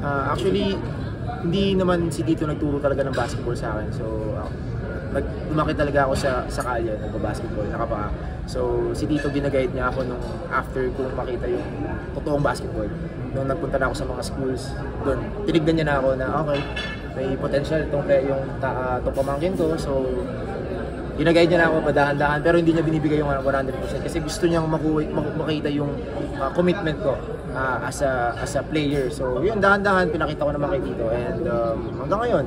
Actually, hindi naman si Tito nagturo talaga ng basketball sa akin. So, lumaki talaga ako sa kalye, nagba-basketball, nakapaa. So, si Tito ginaguide niya ako nung after kong makita yung totoong basketball. Nung nagpunta na ako sa mga schools, doon, tinignan niya na ako na okay, may potential itong pamangkin ko. So, ginaguide niya na ako padahan-dahan, pero hindi niya binibigay yung 100% kasi gusto niyang makita yung commitment ko as a player. So yun, dahan-dahan pinakita ko naman kay Tito, and hanggang ngayon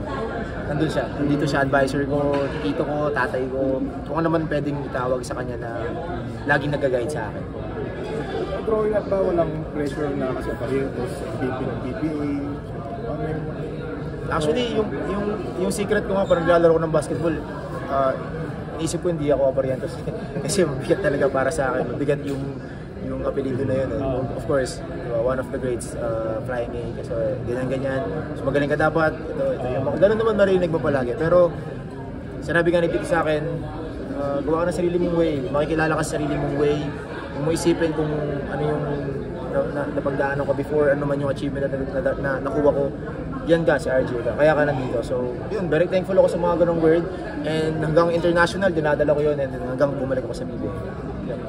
nandun siya. Nandito siya, advisor ko, tito ko, tatay ko, kung ano naman pwedeng itawag sa kanya na laging nag-guide sa akin. Growing up ba, walang pressure na kasi parientos, PPA? Actually, yung secret ko nga, parang naglalaro ko ng basketball, naisip ko hindi ako Aparientos kasi mabigat talaga para sa akin. Mabigat yung apelido na yun. Of course, one of the greats, Flying A. Kasi ganyan-ganyan. So magaling ka dapat. Ito yung ganun naman marinig mo palagi. Pero sinabi nga ni Tito sa akin, gawa ka ng sarili mong way. Makikilala ka sa sarili mong way. Kung mo isipin kung ano yung napagdaanan ko before, ano man yung achievement na nakuha ko, yan ka, si RJ ka. Kaya ka nandito. So, yun, very thankful ako sa mga ganong word. And hanggang international, dinadala ko yun. And hanggang bumalik ako sa PBA. Yeah.